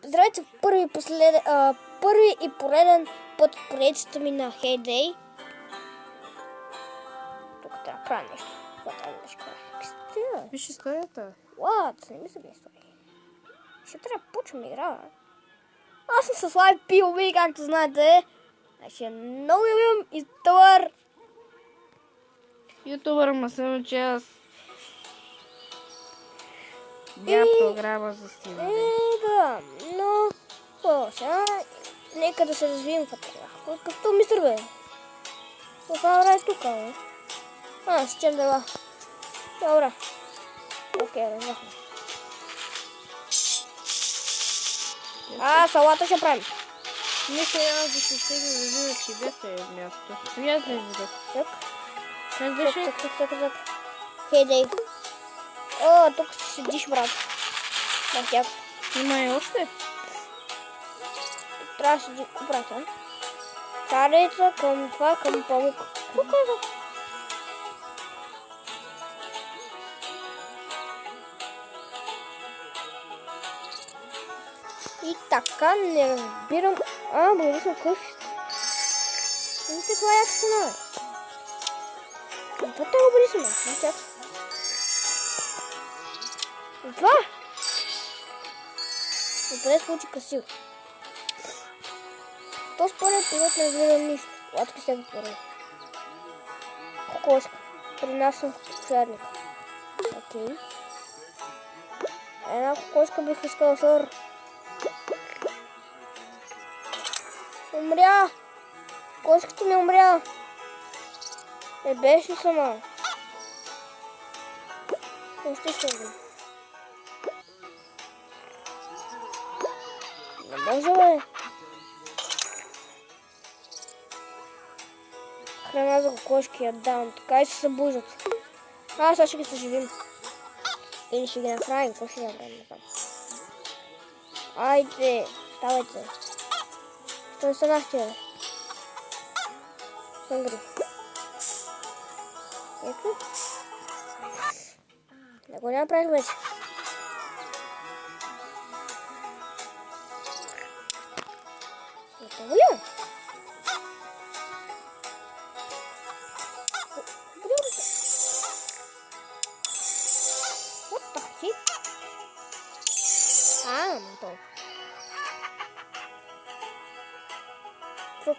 Здравейте, първи и пореден път в поредицата ми на Hay Day. Тук трябва да правя нещо. Това трябва да кажа. Виж историята. What? Не ми се бе история. Ще трябва да почвам игра. Аз съм с Live POV, както знаете. Значи много любим ютубър. Ютубър ма съм, че аз няма програма за стимане. Да, но... Сега, нека да се развием в това. Какъвто мистер бе. Това е тук, бе. С чем дела. Добре. Окей, разбрахме. Салата ще правим. Нека аз да се стигна да видя, че бе е място. И аз да видя. Чак. Как беше? Чак. Hey Day. О, тук си седиш, брат. Махяк. Има и още. Трябва да седи. Брата. Царица към това, към памук. Какво каза? И така, не разбирам. Бъде съм къщата. Вижте това яка стена. Това го бъде съм, бе. Това? Откъде се получи красиво? То според епизод не разбирам нищо. Латки се отворя. Кокошка. При нас съм кошарник. Окей. Една кокошка бих искала сър. Умря! Кошката ми умря! Беше сама. Още ще го. Не може, бе. Храна за кокошки я дам. Така и се събуждат. Сега ще ги съживим. Или ще ги направим. Какво ще направим? Айде, ставайте. Що не станахте, бе? Хънгри. Ето. Да го направих вече. Готово ли? Вот так ти. Готово.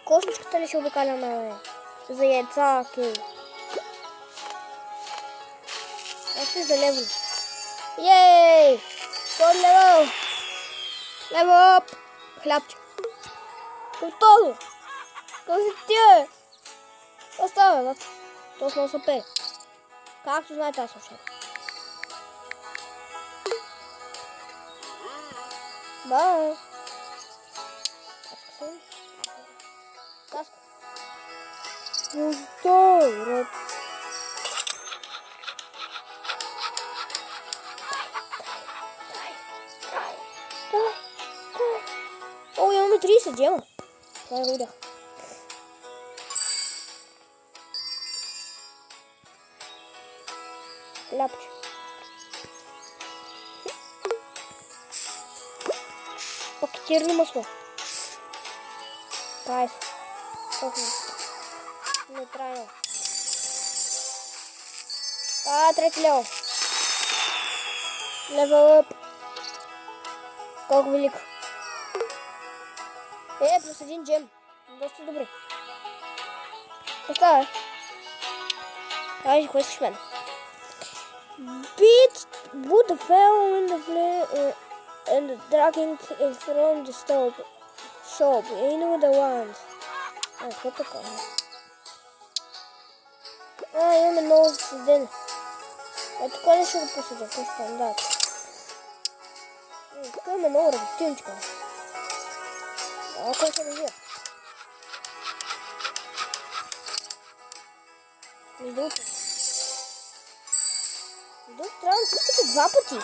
Кошечката ли ще обикаляме за яйца, окей. Аз за левел. Ей! 100 левел! Левел ап! Хлябчик. Готово! Какво си ти, бе? Оставя, бе. То сме СП. Както знаете, аз слушам. Бай! Каско. Здраве! О, имаме 30 джема. Това го видях. Хлябче. Пакетирано масло. Прайс. Нетрайно. Трети лево. Левел ап. Колко велико. Плюс един джем. Доста добре. Остава. Кажи, кое искаш мен? Beat Buddha fell in the flame and the dragon from the shop. In with the wand. Какво така? Имаме много заседен. Ето къде ще го посъдя? Пускам, да. Тук имаме много работинчика. Кой се развива? Между странно, искате два пъти,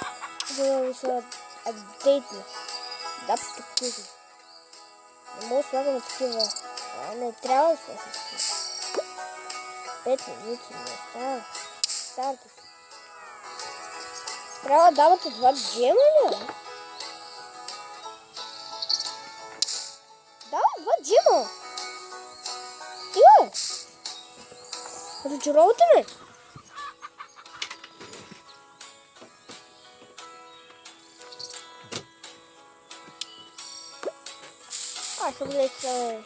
за да са апдейтни. Да, такива. Не мога да слагаме такива. Не трябва да слагаме такива. 5 минути не става. Старте си. Трябва да давате два джема, ли? Разочаровате ме. Ще бъде се...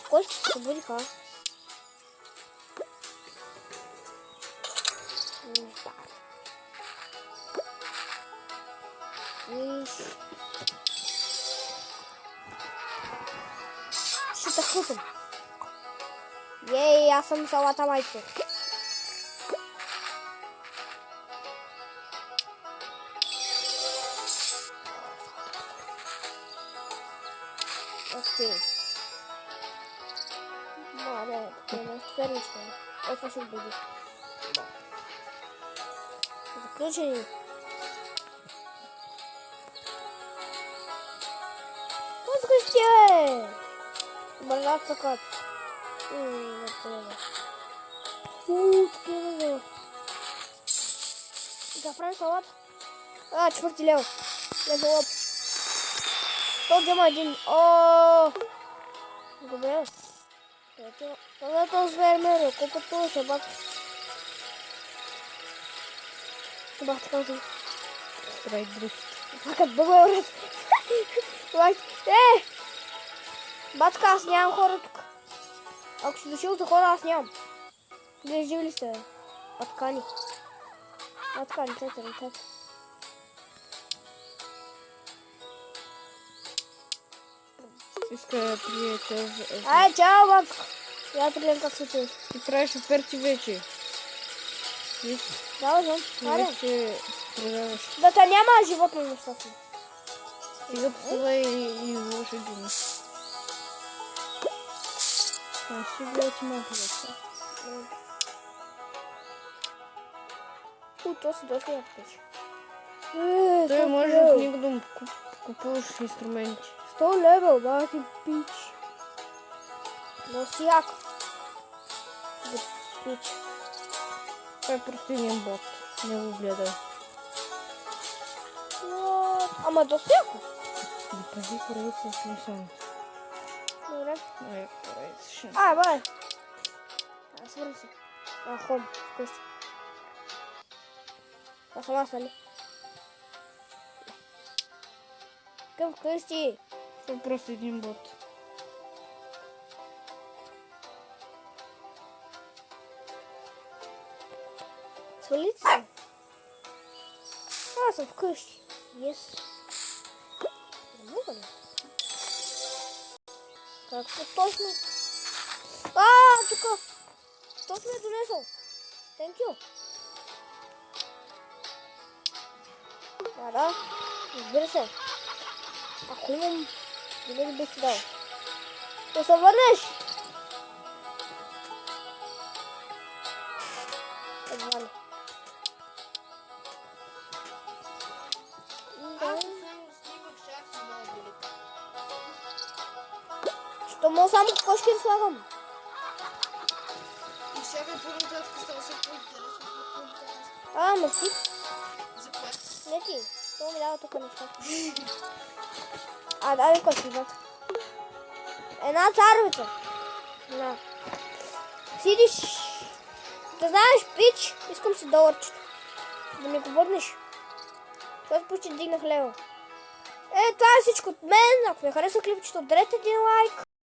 Кой ще се събудиха? Ще те хъсам. Ей, аз съм салата майче. Окей. Мале, не сферничка. Это ще бъде. Заключени. Пускай, е! Бързат сакат. Не трябва. Такива. Да правим салат. Четвърти лево. Лево лъп. 100 взема един. Добре. Това е този фермер. Колкото ще бак. Ще бак така си. Страйк дрифт. Пакът бъга е уред. Батка, аз нямам хора тук. Ако ще дошли от хора, аз нямам. Вие живи ли сте? Баткани. Баткани, тете. Иска да приятел. Чао, батка. Я те гледам как се чуеш. Ти правиш оферти вече. Виж, Да, знам. Аре. вече продаваш. Да те няма животно нещата. Стига псува и лоши думи. Ще гледат малко вече. То си доста я пече. Той може в него да му купуваш инструменти. 100 лева, бати пич. Но си яко. Да пич. Това е просто един бот. Не го гледай. Ама доста яко. Да прави поредица с лисън. Добре. Ай, поредица ще. Бай. Свърли се. Хом, вкъщи. Това съм аз, нали? Към вкъщи. Това е просто един бот. Свали се. Аз съм вкъщи. Yes. Не мога ли? Както точно. Тука. Точно е донесъл. Thank you. Да. Разбира се. Ако имам, винаги бих ти дал. Ще се върнеш. Едва ли. Що мога само кокошки да слагам? И чакай, първо тази става се по-интересно. Мерси. За кое? Не ти. Това ми дава тук неща. Дай кокошки, брат. Една царевица. На. Сидиш. Да знаеш, пич, искам си доларчето. Да ми го върнеш. Защото почти дигнах лева. Това е всичко от мен. Ако ви хареса клипчето, ударете един лайк.